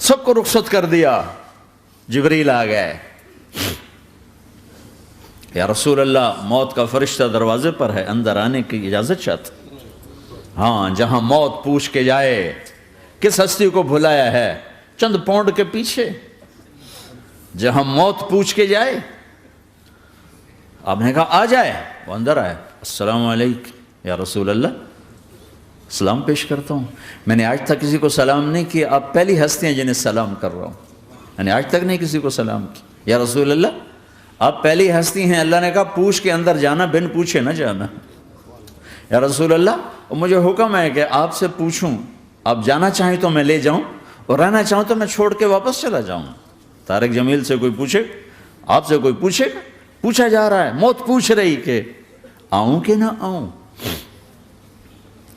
سب کو رخصت کر دیا. جبریل آ گئے. یا رسول اللہ موت کا فرشتہ دروازے پر ہے, اندر آنے کی اجازت چاہتا. ہاں, جہاں موت پوچھ کے جائے کس ہستی کو بھلایا ہے, چند پاؤنڈ کے پیچھے جہاں موت پوچھ کے جائے. آپ نے کہا آ جائے, وہ اندر آئے. السلام علیکم یا رسول اللہ, سلام پیش کرتا ہوں. میں نے آج تک کسی کو سلام نہیں کیا, آپ پہلی ہستی ہیں جنہیں سلام کر رہا ہوں. میں نے آج تک نہیں کسی کو سلام کیا. یا رسول اللہ آپ پہلی ہستی ہیں. اللہ نے کہا پوچھ کے اندر جانا, بن پوچھے نہ جانا. یا رسول اللہ مجھے حکم ہے کہ آپ سے پوچھوں, آپ جانا چاہیں تو میں لے جاؤں, اور رہنا چاہوں تو میں چھوڑ کے واپس چلا جاؤں. طارق جمیل سے کوئی پوچھے, آپ سے کوئی پوچھے, پوچھا جا رہا ہے, موت پوچھ رہی کہ آؤں کہ نہ آؤں.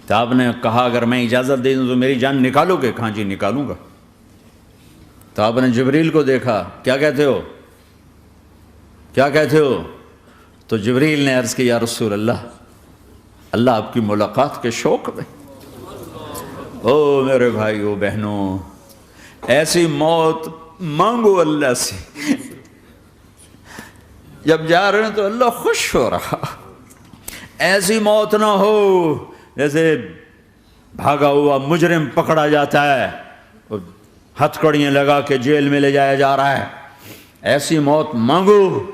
تو آپ نے کہا اگر میں اجازت دے دوں تو میری جان نکالو گے؟ کہاں جی نکالوں گا. تو آپ نے جبریل کو دیکھا, کیا کہتے ہو, کیا کہتے ہو؟ تو جبریل نے عرض کی یا رسول اللہ, اللہ آپ کی ملاقات کے شوق میں. او میرے بھائیو بہنوں, ایسی موت مانگو اللہ سے. جب جا رہے ہیں تو اللہ خوش ہو رہا. ایسی موت نہ ہو جیسے بھاگا ہوا مجرم پکڑا جاتا ہے, ہتھکڑیاں لگا کے جیل میں لے جایا جا رہا ہے. ایسی موت مانگو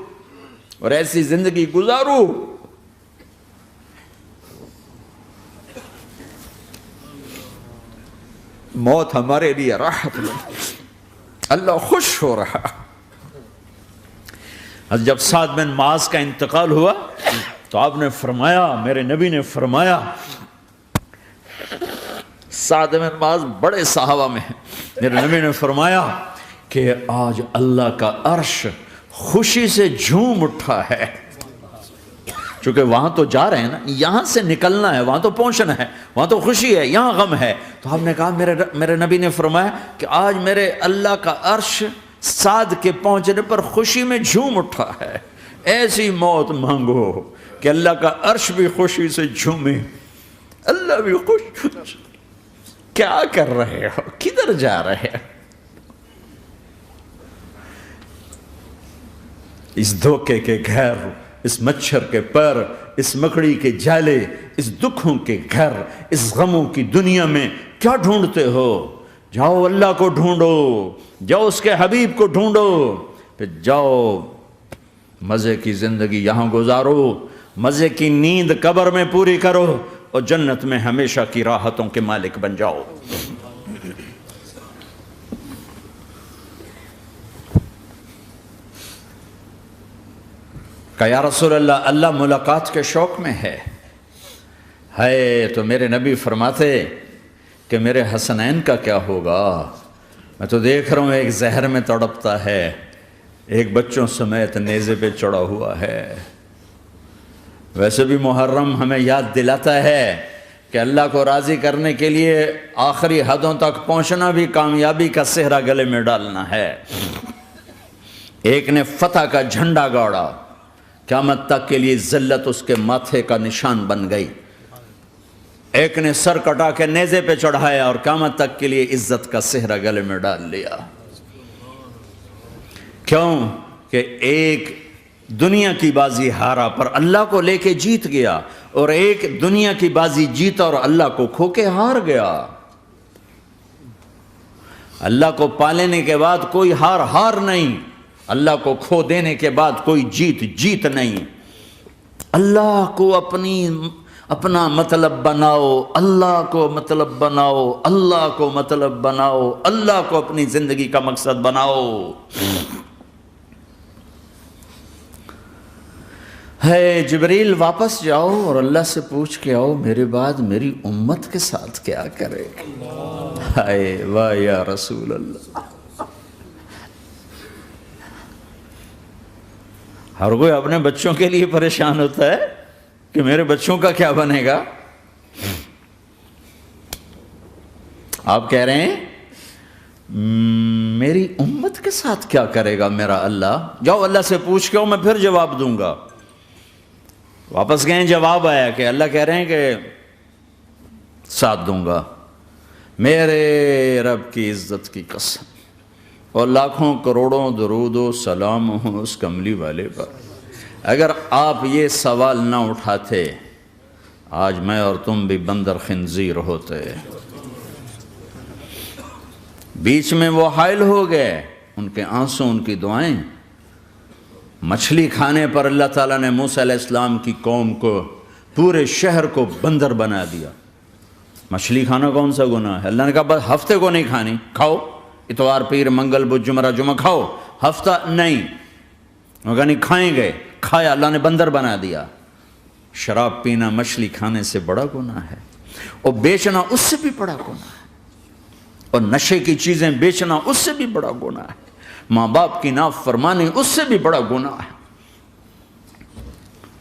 اور ایسی زندگی گزارو. موت ہمارے لیے راحت ہے, اللہ خوش ہو رہا. جب سعد بن معاذ کا انتقال ہوا تو آپ نے فرمایا, میرے نبی نے فرمایا, سعد بن معاذ بڑے صحابہ میں ہیں, میرے نبی نے فرمایا کہ آج اللہ کا عرش خوشی سے جھوم اٹھا ہے. چونکہ وہاں تو جا رہے ہیں نا, یہاں سے نکلنا ہے, وہاں تو پہنچنا ہے, وہاں تو خوشی ہے, یہاں غم ہے. تو آپ نے کہا, میرے نبی نے فرمایا کہ آج میرے اللہ کا عرش سعد کے پہنچنے پر خوشی میں جھوم اٹھا ہے. ایسی موت مانگو کہ اللہ کا عرش بھی خوشی سے جھومے, اللہ بھی خوش. کیا کر رہے ہو, کدھر جا رہے ہو؟ اس دھوکے کے گھر, اس مچھر کے پر, اس مکڑی کے جالے, اس دکھوں کے گھر, اس غموں کی دنیا میں کیا ڈھونڈتے ہو؟ جاؤ اللہ کو ڈھونڈو, جاؤ اس کے حبیب کو ڈھونڈو, پھر جاؤ مزے کی زندگی یہاں گزارو, مزے کی نیند قبر میں پوری کرو, اور جنت میں ہمیشہ کی راحتوں کے مالک بن جاؤ. کہ یا رسول اللہ, اللہ ملاقات کے شوق میں ہے. تو میرے نبی فرماتے کہ میرے حسنین کا کیا ہوگا؟ میں تو دیکھ رہا ہوں ایک زہر میں تڑپتا ہے, ایک بچوں سمیت نیزے پہ چڑھا ہوا ہے. ویسے بھی محرم ہمیں یاد دلاتا ہے کہ اللہ کو راضی کرنے کے لیے آخری حدوں تک پہنچنا بھی کامیابی کا صحرا گلے میں ڈالنا ہے. ایک نے فتح کا جھنڈا گاڑا, قیامت تک کے لیے ذلت اس کے ماتھے کا نشان بن گئی. ایک نے سر کٹا کے نیزے پہ چڑھایا اور قیامت تک کے لیے عزت کا صحرا گلے میں ڈال لیا. کیوں کہ ایک دنیا کی بازی ہارا پر اللہ کو لے کے جیت گیا, اور ایک دنیا کی بازی جیتا اور اللہ کو کھو کے ہار گیا. اللہ کو پالینے کے بعد کوئی ہار نہیں, اللہ کو کھو دینے کے بعد کوئی جیت نہیں. اللہ کو اپنا مطلب بناؤ, اللہ کو مطلب بناؤ, اللہ کو مطلب بناؤ, اللہ کو اپنی زندگی کا مقصد بناؤ. جبریل واپس جاؤ اور اللہ سے پوچھ کے آؤ میرے بعد میری امت کے ساتھ کیا کرے گا. واہ یا رسول اللہ. ہر کوئی اپنے بچوں کے لیے پریشان ہوتا ہے کہ میرے بچوں کا کیا بنے گا. آپ کہہ رہے ہیں میری امت کے ساتھ کیا کرے گا میرا اللہ. جاؤ اللہ سے پوچھ کے آؤ, میں پھر جواب دوں گا. واپس گئے, جواب آیا کہ اللہ کہہ رہے ہیں کہ ساتھ دوں گا. میرے رب کی عزت کی قسم, اور لاکھوں کروڑوں درود و سلام ہوں اس کملی والے پر۔ اگر آپ یہ سوال نہ اٹھاتے آج میں اور تم بھی بندر خنزیر ہوتے۔ بیچ میں وہ حائل ہو گئے، ان کے آنسو، ان کی دعائیں۔ مچھلی کھانے پر اللہ تعالیٰ نے موسیٰ علیہ السلام کی قوم کو، پورے شہر کو بندر بنا دیا۔ مچھلی کھانا کون سا گناہ ہے؟ اللہ نے کہا بس ہفتے کو نہیں کھانی، کھاؤ، اتوار پیر منگل بدھ جمعہ جمعہ کھاؤ، ہفتہ نہیں۔ وہ کہا نہیں کھائیں گے، کھایا، اللہ نے بندر بنا دیا۔ شراب پینا مچھلی کھانے سے بڑا گناہ ہے، اور بیچنا اس سے بھی بڑا گناہ ہے، اور نشے کی چیزیں بیچنا اس سے بھی بڑا گناہ ہے، ماں باپ کی نافرمانی اس سے بھی بڑا گناہ ہے۔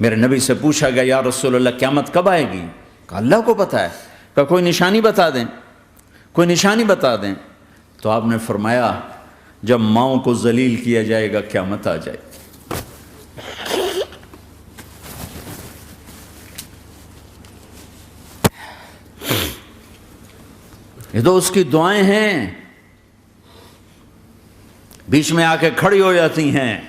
میرے نبی سے پوچھا گیا یا رسول اللہ قیامت کب آئے گی؟ کہا اللہ کو پتہ ہے۔ کہا کوئی نشانی بتا دیں، کوئی نشانی بتا دیں۔ تو آپ نے فرمایا جب ماؤں کو ذلیل کیا جائے گا قیامت آ جائے گی۔ یہ تو اس کی دعائیں ہیں، بیچ میں آ کے کھڑی ہو جاتی ہیں۔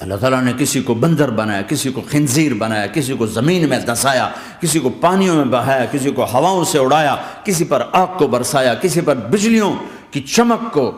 اللہ تعالیٰ نے کسی کو بندر بنایا، کسی کو خنزیر بنایا، کسی کو زمین میں دسایا، کسی کو پانیوں میں بہایا، کسی کو ہواؤں سے اڑایا، کسی پر آگ کو برسایا، کسی پر بجلیوں کی چمک کو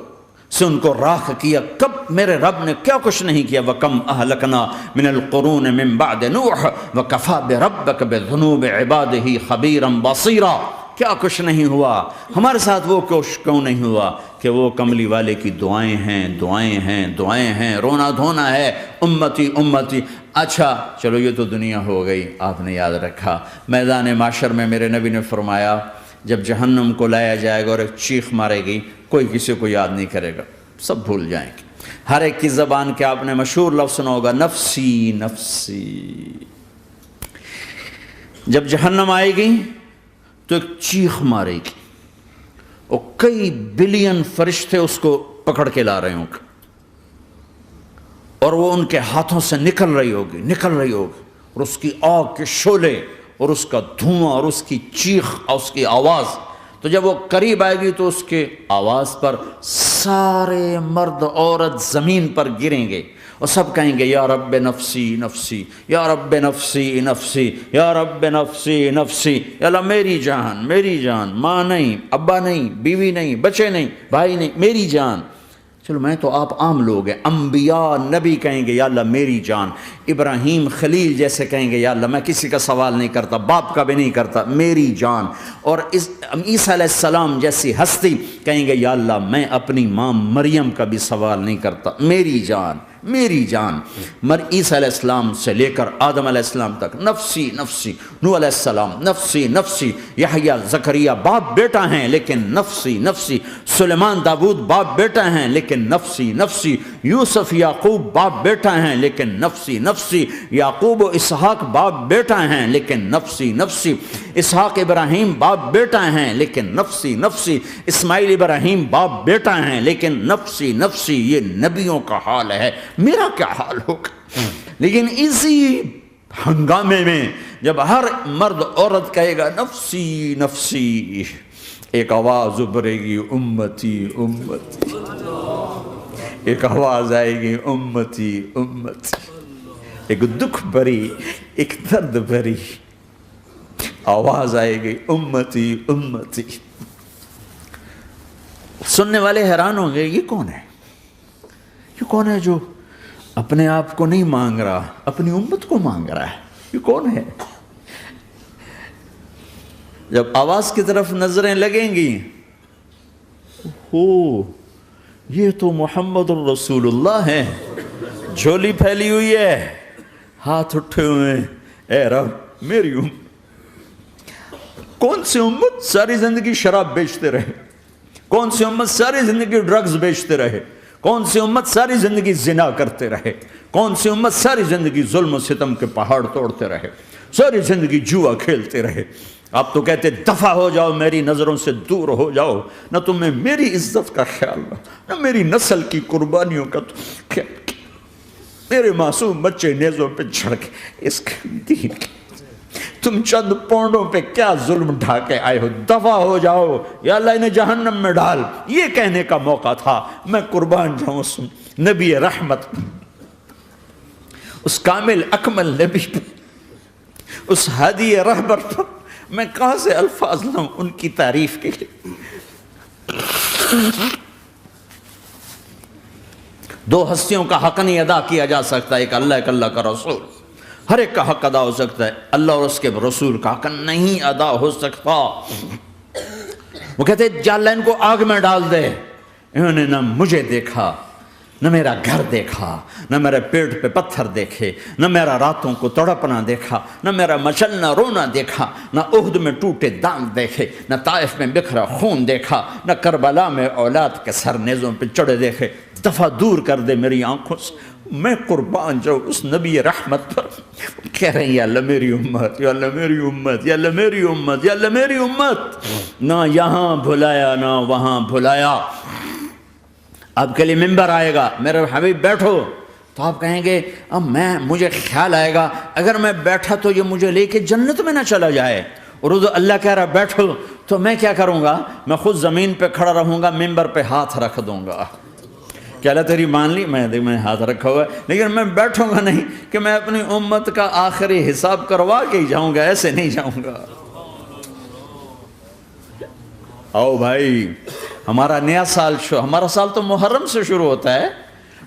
سے ان کو راکھ کیا۔ کب میرے رب نے کیا کچھ نہیں کیا۔ وَكَمْ أَهْلَكْنَا مِنَ الْقُرُونِ مِن بَعْدِ نُوحٍ وَكَفَىٰ بِرَبِّكَ بِذُنُوبِ عِبَادِهِ خَبِيرًا بَصِيرًا۔ کیا کچھ نہیں ہوا ہمارے ساتھ، وہ کچھ کیوں نہیں ہوا کہ وہ کملی والے کی دعائیں ہیں، دعائیں ہیں، دعائیں ہیں، رونا دھونا ہے، امتی امتی۔ اچھا چلو یہ تو دنیا ہو گئی، آپ نے یاد رکھا۔ میدان معاشر میں میرے نبی نے فرمایا جب جہنم کو لایا جائے گا اور ایک چیخ مارے گی، کوئی کسی کو یاد نہیں کرے گا، سب بھول جائیں گے۔ ہر ایک کی زبان کے آپ نے مشہور لفظ سنا ہوگا نفسی نفسی۔ جب جہنم آئے گی تو ایک چیخ مارے گی، اور کئی بلین فرشتے اس کو پکڑ کے لا رہے ہوں گے، اور وہ ان کے ہاتھوں سے نکل رہی ہوگی، اور اس کی آگ کے شعلے اور اس کا دھواں اور اس کی چیخ اور اس کی آواز۔ تو جب وہ قریب آئے گی تو اس کے آواز پر سارے مرد عورت زمین پر گریں گے، اور سب کہیں گے یا رب نفسی نفسی، یا رب نفسی نفسی، یا رب نفسی نفسی، یا اللہ میری جان، میری جان، ماں نہیں، ابا نہیں، بیوی نہیں، بچے نہیں، بھائی نہیں، میری جان۔ چلو میں تو آپ عام لوگ ہیں، انبیاء نبی کہیں گے یا اللہ میری جان، ابراہیم خلیل جیسے کہیں گے یا اللہ میں کسی کا سوال نہیں کرتا، باپ کا بھی نہیں کرتا، میری جان، اور عیسیٰ علیہ السلام جیسی ہستی کہیں گے یا اللہ میں اپنی ماں مریم کا بھی سوال نہیں کرتا، میری جان، میری جان۔ عیسیٰ علیہ السلام سے لے کر آدم علیہ السلام تک نفسی نفسی، نوح علیہ السلام نفسی نفسی، یحییٰ زکریا باپ بیٹا ہیں لیکن نفسی نفسی، سلیمان داؤد باپ بیٹا ہیں لیکن نفسی نفسی، یوسف یعقوب باپ بیٹا ہیں لیکن نفسی نفسی، یعقوب و اسحاق باپ بیٹا ہیں لیکن نفسی نفسی، اسحاق ابراہیم باپ بیٹا ہیں لیکن نفسی نفسی، اسماعیل ابراہیم باپ بیٹا ہیں لیکن نفسی نفسی۔ یہ نبیوں کا حال ہے، میرا کیا حال ہوگا؟ لیکن اسی ہنگامے میں جب ہر مرد عورت کہے گا نفسی نفسی، ایک آواز ابھرے گی امتی امتی، ایک آواز آئے گی امتی امتی، ایک دکھ بھری، ایک درد بھری آواز آئے گی امتی امتی۔ سننے والے حیران ہوں گے یہ کون ہے، یہ کون ہے جو اپنے آپ کو نہیں مانگ رہا، اپنی امت کو مانگ رہا ہے، یہ کون ہے؟ جب آواز کی طرف نظریں لگیں گی، یہ تو محمد الرسول اللہ ہے، جھولی پھیلی ہوئی ہے، ہاتھ اٹھے ہوئے ہیں، اے رب میری امت۔ کون سی امت ساری زندگی شراب بیچتے رہے، کون سی امت ساری زندگی ڈرگز بیچتے رہے، کون سی امت ساری زندگی زنا کرتے رہے، کون سی امت ساری زندگی ظلم و ستم کے پہاڑ توڑتے رہے، ساری زندگی جوا کھیلتے رہے۔ آپ تو کہتے دفع ہو جاؤ، میری نظروں سے دور ہو جاؤ، نہ تمہیں میری عزت کا خیال نہ میری نسل کی قربانیوں کا خیال، میرے معصوم بچے نیزوں پہ چڑھ کے اس کے دین تم چند پونڈوں پہ کیا ظلم ڈھا کے آئے ہو، دفع ہو جاؤ یا اللہ انہیں جہنم میں ڈال، یہ کہنے کا موقع تھا۔ میں قربان جاؤں اس نبی رحمت، اس کامل اکمل نبی پر، اس ہادی رہبر پر میں کہاں سے الفاظ لاؤں ان کی تعریف کے لیے۔ دو ہستیوں کا حق نہیں ادا کیا جا سکتا، ایک اللہ، ایک اللہ کا رسول۔ ہر ایک کا حق ادا ہو سکتا ہے، اللہ اور اس کے رسول کا حق نہیں ادا ہو سکتا۔ وہ کہتے جا اللہ ان کو آگ میں ڈال دے۔ انہوں نے نہ مجھے دیکھا، نہ میرا گھر دیکھا، نہ میرے پیٹ پہ پتھر دیکھے، نہ میرا راتوں کو تڑپنا دیکھا، نہ میرا مچلنا رونا دیکھا، نہ احد میں ٹوٹے دانت دیکھے، نہ طائف میں بکھرا خون دیکھا، نہ کربلا میں اولاد کے سر نیزوں پہ چڑھے دیکھے۔ دفعہ دور کر دے میری آنکھوں سے، میں قربان جاؤں اس نبی رحمت پر۔ کہہ رہے ہیں یا اللہ میری امت، یا اللہ میری امت، یا اللہ میری امت، یا اللہ میری امت۔ نہ یہاں بھلایا نہ وہاں بھلایا۔ آپ کے لیے ممبر آئے گا، میرے حبیب بیٹھو، تو آپ کہیں گے اب مجھے خیال آئے گا اگر میں بیٹھا تو یہ مجھے لے کے جنت میں نہ چلا جائے، اور اللہ کہہ رہا بیٹھو تو میں کیا کروں گا؟ میں خود زمین پہ کھڑا رہوں گا، ممبر پہ ہاتھ رکھ دوں گا کہ اللہ تیری مان لی، میں ہاتھ رکھا ہوا ہے، لیکن میں بیٹھوں گا نہیں کہ میں اپنی امت کا آخری حساب کروا کے ہی جاؤں گا، ایسے نہیں جاؤں گا۔ آؤ بھائی، ہمارا نیا سال ہمارا سال تو محرم سے شروع ہوتا ہے،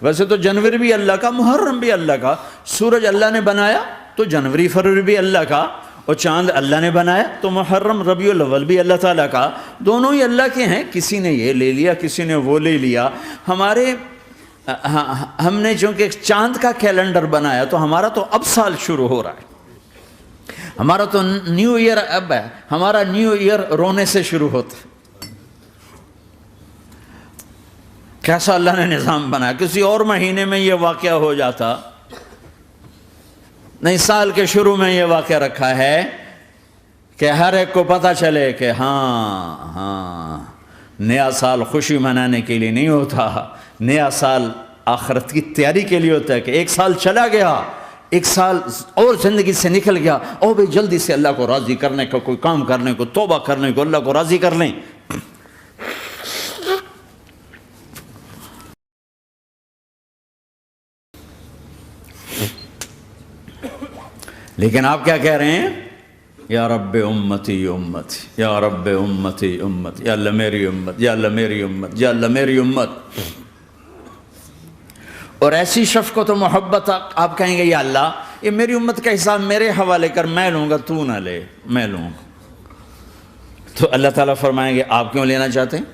ویسے تو جنوری بھی اللہ کا، محرم بھی اللہ کا، سورج اللہ نے بنایا تو جنوری فروری بھی اللہ کا، اور چاند اللہ نے بنایا تو محرم ربیع الاول بھی اللہ تعالیٰ کا، دونوں ہی اللہ کے ہیں۔ کسی نے یہ لے لیا، کسی نے وہ لے لیا۔ ہم نے چونکہ چاند کا کیلنڈر بنایا تو ہمارا تو اب سال شروع ہو رہا ہے، ہمارا تو نیو ایئر اب ہے، ہمارا نیو ایئر رونے سے شروع ہوتا ہے۔ کیسا اللہ نے نظام بنایا، کسی اور مہینے میں یہ واقعہ ہو جاتا، نہیں سال کے شروع میں یہ واقعہ رکھا ہے کہ ہر ایک کو پتہ چلے کہ ہاں نیا سال خوشی منانے کے لیے نہیں ہوتا، نیا سال آخرت کی تیاری کے لیے ہوتا ہے کہ ایک سال چلا گیا، ایک سال اور زندگی سے نکل گیا، اور بھی جلدی سے اللہ کو راضی کرنے کا کوئی کام کرنے کو، توبہ کرنے کو، اللہ کو راضی کر لیں۔ لیکن آپ کیا کہہ رہے ہیں؟ یا رب امتی امت، یا رب امتی امت، یا اللہ میری امت، یا اللہ میری امت، یا اللہ میری امت۔ اور ایسی شفقت و محبت آپ کہیں گے یا اللہ یہ میری امت کا حساب میرے حوالے کر، میں لوں گا، تو نہ لے، میں لوں گا۔ تو اللہ تعالیٰ فرمائیں گے آپ کیوں لینا چاہتے ہیں؟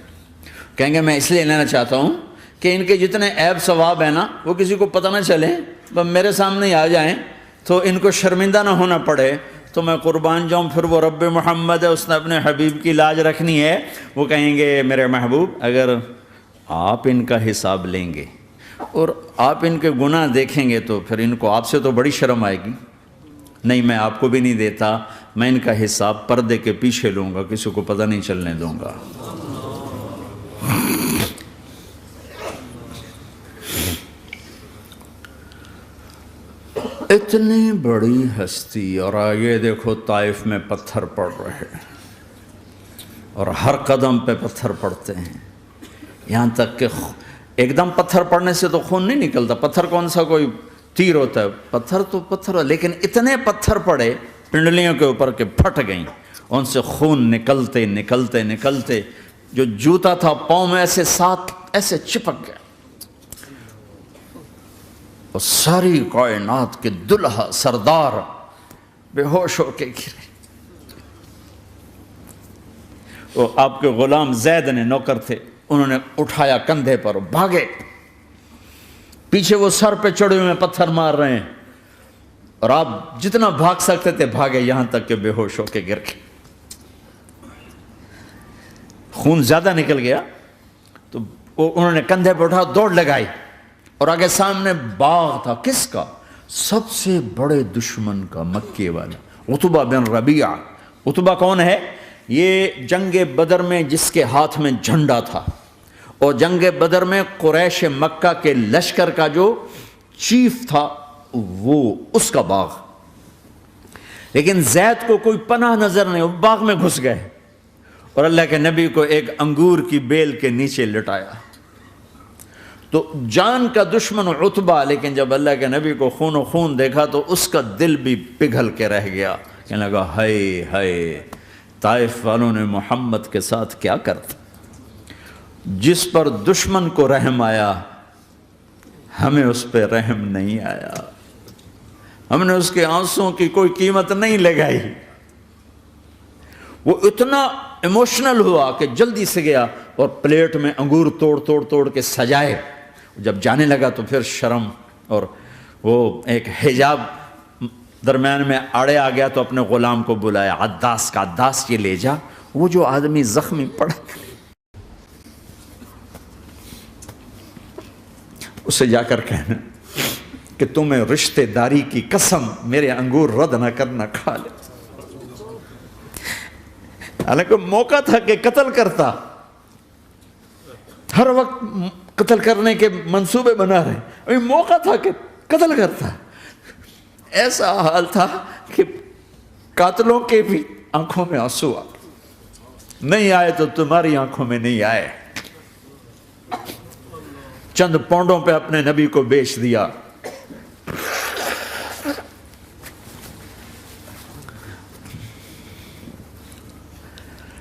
کہیں گے میں اس لیے لینا چاہتا ہوں کہ ان کے جتنے عیب ثواب ہیں نا وہ کسی کو پتہ نہ چلے، بس میرے سامنے ہی آ جائیں تو ان کو شرمندہ نہ ہونا پڑے، تو میں قربان جاؤں۔ پھر وہ رب محمد ہے، اس نے اپنے حبیب کی لاج رکھنی ہے، وہ کہیں گے میرے محبوب اگر آپ ان کا حساب لیں گے اور آپ ان کے گناہ دیکھیں گے تو پھر ان کو آپ سے تو بڑی شرم آئے گی، نہیں میں آپ کو بھی نہیں دیتا، میں ان کا حساب پردے کے پیچھے لوں گا، کسی کو پتہ نہیں چلنے دوں گا۔ اتنی بڑی ہستی، اور آگے دیکھو طائف میں پتھر پڑ رہے ہیں، اور ہر قدم پہ پتھر پڑتے ہیں، یہاں تک کہ ایک دم پتھر پڑنے سے تو خون نہیں نکلتا، پتھر کون سا کوئی تیر ہوتا ہے، پتھر تو پتھر، لیکن اتنے پتھر پڑے پنڈلیوں کے اوپر کہ پھٹ گئیں، ان سے خون نکلتے نکلتے نکلتے جو جوتا تھا پاؤں میں ایسے ساتھ ایسے چپک گیا، اور ساری کائنات کے دلہا سردار بے ہوش ہو کے گرے۔ وہ آپ کے غلام زید نے نوکر تھے، انہوں نے اٹھایا کندھے پر، بھاگے، پیچھے وہ سر پہ چڑھے ہوئے پتھر مار رہے ہیں، اور آپ جتنا بھاگ سکتے تھے بھاگے، یہاں تک کہ بے ہوش ہو کے گر گئے۔ خون زیادہ نکل گیا تو انہوں نے کندھے پہ اٹھا، دوڑ لگائی، اور آگے سامنے باغ تھا، کس کا؟ سب سے بڑے دشمن کا، مکے والا عتبہ بن ربیعہ۔ عتبہ کون ہے؟ یہ جنگ بدر میں جس کے ہاتھ میں جھنڈا تھا، اور جنگ بدر میں قریش مکہ کے لشکر کا جو چیف تھا وہ، اس کا باغ۔ لیکن زید کو کوئی پناہ نظر نہیں، وہ باغ میں گھس گئے اور اللہ کے نبی کو ایک انگور کی بیل کے نیچے لٹایا۔ تو جان کا دشمن عتبہ، لیکن جب اللہ کے نبی کو خون و خون دیکھا تو اس کا دل بھی پگھل کے رہ گیا، کہنے لگا ہائے ہائے، طائف والوں نے محمد کے ساتھ کیا کرتا۔ جس پر دشمن کو رحم آیا ہمیں اس پہ رحم نہیں آیا، ہم نے اس کے آنسوں کی کوئی قیمت نہیں لگائی۔ وہ اتنا ایموشنل ہوا کہ جلدی سے گیا اور پلیٹ میں انگور توڑ کے سجائے۔ جب جانے لگا تو پھر شرم اور وہ ایک حجاب درمیان میں آڑے آ گیا، تو اپنے غلام کو بلایا، عداس کا، عداس یہ لے جا وہ جو آدمی زخمی پڑا، اسے جا کر کہنا کہ تمہیں رشتہ داری کی قسم میرے انگور رد نہ کرنا، کھا لے۔ حالانکہ موقع تھا کہ قتل کرتا، ہر وقت قتل کرنے کے منصوبے بنا رہے، ابھی موقع تھا کہ قتل کرتا۔ ایسا حال تھا کہ قاتلوں کے بھی آنکھوں میں آنسو آ نہیں آئے تو تمہاری آنکھوں میں نہیں آئے۔ چند پونڈوں پہ اپنے نبی کو بیچ دیا۔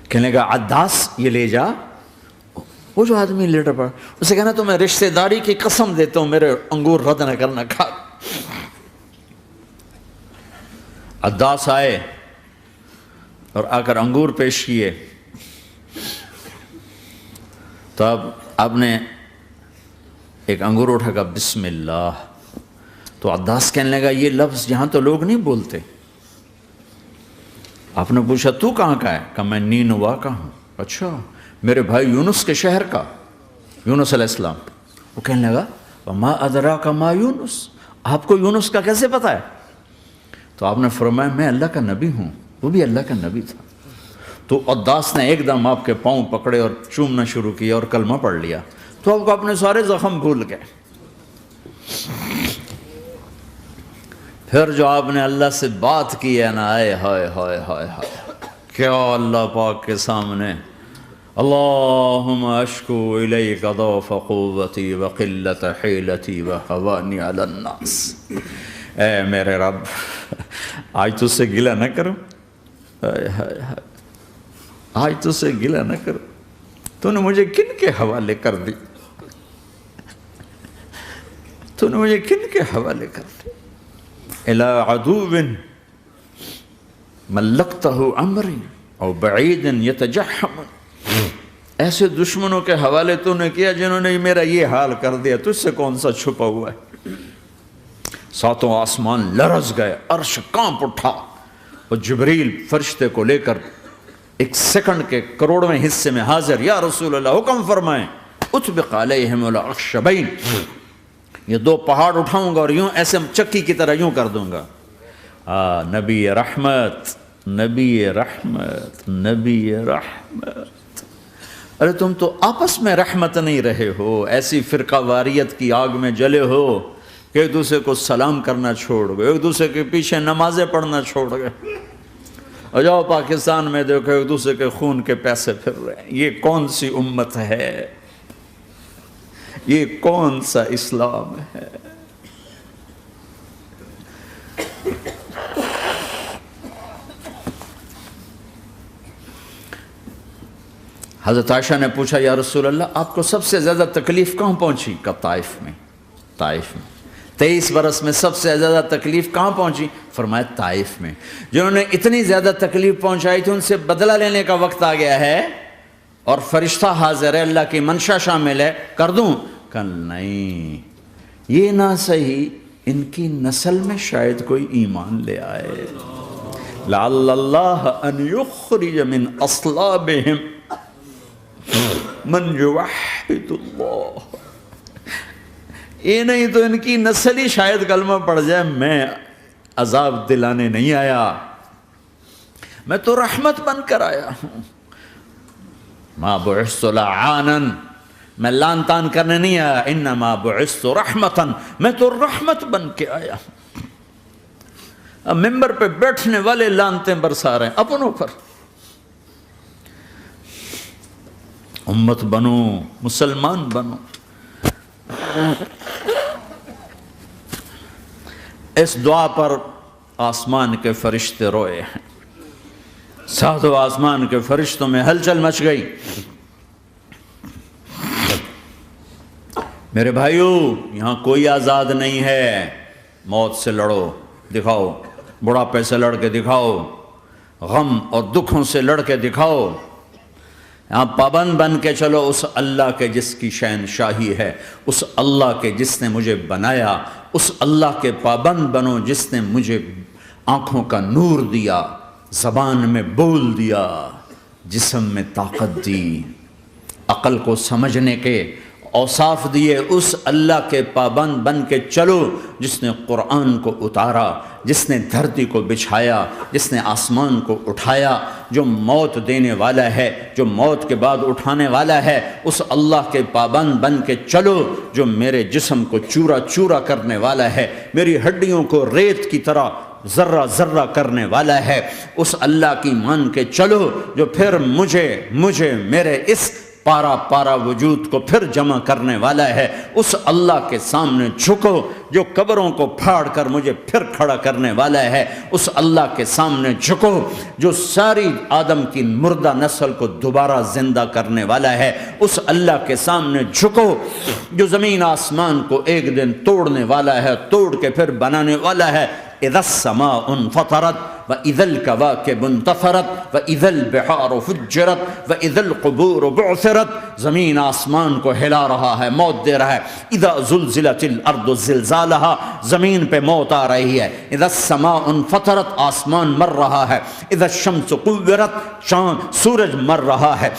کہنے کا عداس یہ لے جا، وہ جو آدمی لیٹر پڑا، اسے کہنا تو میں رشتہ داری کی قسم دیتا ہوں میرے انگور رد نہ کرنا، کھا۔ عداس آئے اور آ کر انگور پیش کیے، تو اب آپ نے ایک انگور اٹھا کر بسم اللہ، تو عداس کہنے لگا یہ لفظ یہاں تو لوگ نہیں بولتے۔ آپ نے پوچھا تو کہاں کا ہے؟ کہا میں نینوا کا ہوں۔ اچھا، میرے بھائی یونس کے شہر کا، یونس علیہ السلام۔ وہ کہنے لگا وما ادراک ما یونس، آپ کو یونس کا کیسے پتا ہے؟ تو آپ نے فرمایا میں اللہ کا نبی ہوں، وہ بھی اللہ کا نبی تھا۔ تو عداس نے ایک دم آپ کے پاؤں پکڑے اور چومنا شروع کیا اور کلمہ پڑھ لیا، تو آپ کو اپنے سارے زخم بھول گئے۔ پھر جو آپ نے اللہ سے بات کی ہے نا، آئے ہائے ہائے ہائے ہائے، کیا اللہ پاک کے سامنے اللہم اشکو الیک ضعف قوتی وقلت حیلتی وہوانی علی الناس، اے میرے رب آج تجھ سے گلہ نہ کروں، آج تجھ سے گلہ نہ کروں، تو نے مجھے کن کے حوالے کر دی، تو نے مجھے کن کے حوالے کر دی، الی عدو ملکتہ امری او بعید یتجحم، ایسے دشمنوں کے حوالے تو نے کیا جنہوں نے میرا یہ حال کر دیا، تجھ سے کون سا چھپا ہوا ہے۔ ساتوں آسمان لرز گئے، عرش کانپ اٹھا، اور جبریل فرشتے کو لے کر ایک سیکنڈ کے کروڑویں حصے میں حاضر، یا رسول اللہ حکم فرمائیں اطبق علیہم الاخشبین، یہ دو پہاڑ اٹھاؤں گا اور یوں ایسے چکی کی طرح یوں کر دوں گا۔ نبی رحمت، نبی رحمت، نبی رحمت۔ ارے تم تو آپس میں رحمت نہیں رہے ہو، ایسی فرقہ واریت کی آگ میں جلے ہو کہ ایک دوسرے کو سلام کرنا چھوڑ گئے، ایک دوسرے کے پیچھے نمازیں پڑھنا چھوڑ گئے، اور جاؤ پاکستان میں دیکھو ایک دوسرے کے خون کے پیسے پھر رہے ہیں۔ یہ کون سی امت ہے؟ یہ کون سا اسلام ہے؟ حضرت عائشہ نے پوچھا یا رسول اللہ آپ کو سب سے زیادہ تکلیف کہاں پہنچی؟ کہا طائف میں، طائف میں 23 برس میں سب سے زیادہ تکلیف کہاں پہنچی؟ فرمایا طائف میں۔ جنہوں نے اتنی زیادہ تکلیف پہنچائی تھی ان سے بدلہ لینے کا وقت آ گیا ہے، اور فرشتہ حاضر ہے، اللہ کی منشا شامل ہے، کر دوں؟ کہ نہیں، یہ نہ صحیح، ان کی نسل میں شاید کوئی ایمان لے آئے، لعل اللہ ان یخرج من اصلابہم من یوحد اللہ، یہ نہیں تو ان کی نسل ہی شاید کلمہ پڑھ جائے۔ میں عذاب دلانے نہیں آیا، میں تو رحمت بن کر آیا ہوں، ما بعثت لعانا، میں لان تان کرنے نہیں آیا، انما بعثت رحمتا، میں تو رحمت بن کے آیا ہوں۔ اب ممبر پہ بیٹھنے والے لانتیں برسا رہے ہیں اپنوں پر۔ امت بنو، مسلمان بنو۔ اس دعا پر آسمان کے فرشتے روئے ہیں، ساتوں آسمان کے فرشتوں میں ہلچل مچ گئی۔ میرے بھائیو، یہاں کوئی آزاد نہیں ہے، موت سے لڑو، دکھاؤ، بڑھاپے سے لڑ کے دکھاؤ، غم اور دکھوں سے لڑ کے دکھاؤ، یہاں پابند بن کے چلو اس اللہ کے جس کی شہنشاہی ہے، اس اللہ کے جس نے مجھے بنایا، اس اللہ کے پابند بنو جس نے مجھے آنکھوں کا نور دیا، زبان میں بول دیا، جسم میں طاقت دی، عقل کو سمجھنے کے اوصاف دیے، اس اللہ کے پابند بن کے چلو جس نے قرآن کو اتارا، جس نے دھرتی کو بچھایا، جس نے آسمان کو اٹھایا، جو موت دینے والا ہے، جو موت کے بعد اٹھانے والا ہے، اس اللہ کے پابند بن کے چلو جو میرے جسم کو چورا چورا کرنے والا ہے، میری ہڈیوں کو ریت کی طرح ذرہ ذرہ کرنے والا ہے، اس اللہ کی مان کے چلو جو پھر مجھے میرے اس پارا پارا وجود کو پھر جمع کرنے والا ہے، اس اللہ کے سامنے جھکو جو قبروں کو پھاڑ کر مجھے پھر کھڑا کرنے والا ہے، اس اللہ کے سامنے جھکو جو ساری آدم کی مردہ نسل کو دوبارہ زندہ کرنے والا ہے، اس اللہ کے سامنے جھکو جو زمین آسمان کو ایک دن توڑنے والا ہے، توڑ کے پھر بنانے والا ہے۔ اذا السماء انفطرت واذا الكواكب انتثرت واذا البحار فجرت واذا القبور بعثرت، زمین آسمان کو ہلا رہا ہے، موت دے رہا ہے۔ اذا زلزلت الارض زلزالها، زمین پہ موت آ رہی ہے۔ اذا السماء انفطرت، آسمان مر رہا ہے۔ اذا الشمس قورت، چاند سورج مر رہا ہے۔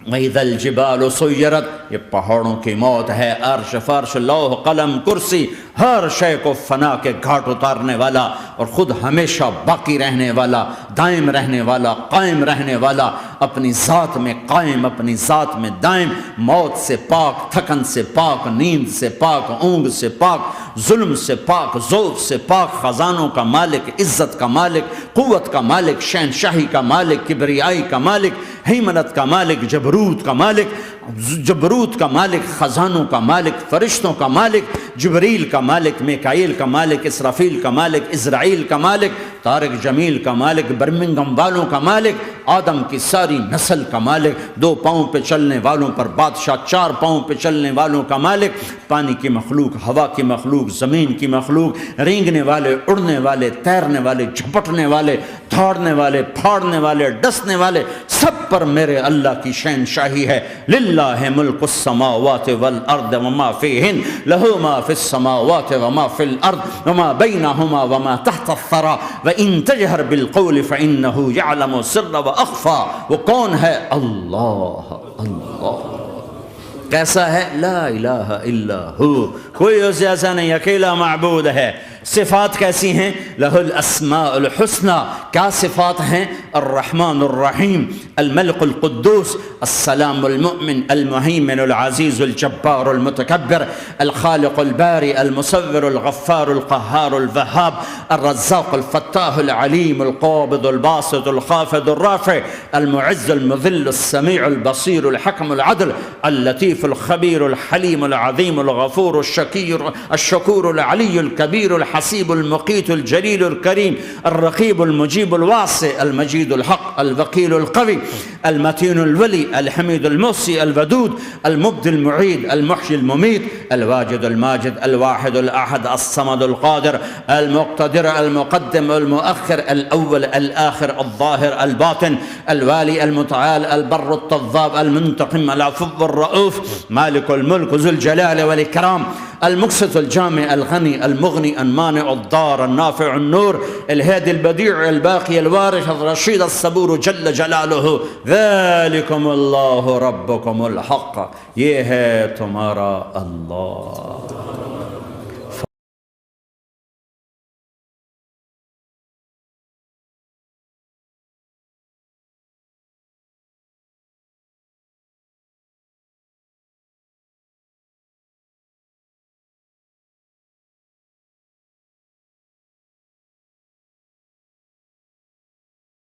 وَإِذَا الْجِبَالُ سُيِّرَتْ، یہ پہاڑوں کی موت ہے۔ عرش فرش لوح قلم کرسی، ہر شے کو فنا کے گھاٹ اتارنے والا اور خود ہمیشہ باقی رہنے والا، دائم رہنے والا، قائم رہنے والا، اپنی ذات میں قائم، اپنی ذات میں دائم، موت سے پاک، تھکن سے پاک، نیند سے پاک، اونگ سے پاک، ظلم سے پاک، ذوق سے پاک، خزانوں کا مالک، عزت کا مالک، قوت کا مالک، شہنشاہی کا مالک، کبریائی کا مالک، ہیمنت کا مالک، جبروت کا مالک، جبروت کا مالک، خزانوں کا مالک، فرشتوں کا مالک، جبریل کا مالک، میکائیل کا مالک، اسرافیل کا مالک، اسرائیل کا مالک، طارق جمیل کا مالک، برمنگم والوں کا مالک، آدم کی ساری نسل کا مالک، 2 پاؤں پہ چلنے والوں پر بادشاہ، 4 پاؤں پہ چلنے والوں کا مالک، پانی کی مخلوق، ہوا کی مخلوق، زمین کی مخلوق، رینگنے والے، اڑنے والے، تیرنے والے، جھپٹنے والے، دھاڑنے والے، پھاڑنے والے، ڈسنے والے، سب پر میرے اللہ کی شہنشاہی ہے۔ للہ ملک السماوات والارض وما فیہن، لہ ما فی السماوات وما فی الارض وما بینہما وما تحت الثری وان تجہر بالقول فانہ یعلم السر واخفی۔ وہ کون ہے؟ اللہ، اللہ کیسا ہے؟ لا الہ الا ہو، کوئی اس جیسا نہیں، اکیلا معبود ہے۔ صفات کیسی ہیں؟ لہ الاسماء الحسنى، کیا صفات ہیں؟ الرحمن الرحیم، الملک القدوس، السلام المؤمن، المہیمن العزیز الجبار المتکبر، الخالق الباری المصور الغفار القہار الوہاب، الرزاق الفتاح العلیم القابض الباسط الخافض الرافع، المعز المذل السمیع البصیر الحکم العدل، اللطیف الخبیر الحلیم العظیم الغفور الشکور العلی الکبیر الحسیب المقیت الجلیل الکریم، الرقیب المجیب الواسع، المجید الحق، الوکیل القوی، المتین الولی، الحمید المحصی، الودود، المبدی المعید، المحیی الممیت، الواجد الماجد، الواحد الاحد، الصمد القادر، المقتدر، المقدم، المؤخر، الاول، الاخر، الظاهر، الباطن، الوالي، المتعال، البر، التواب، المنتقم، العفو، الرؤوف، مالك الملك، ذو الجلال والإكرام، المقسط، الجامع، الغني، المغني، المانع، الضار، النافع، النور، الهادي، البديع، الباقي، الوارث، الرشيد، الصبور جل جلاله، ذلكم الله ربكم الحق، یہ ہے تمہارا اللہ۔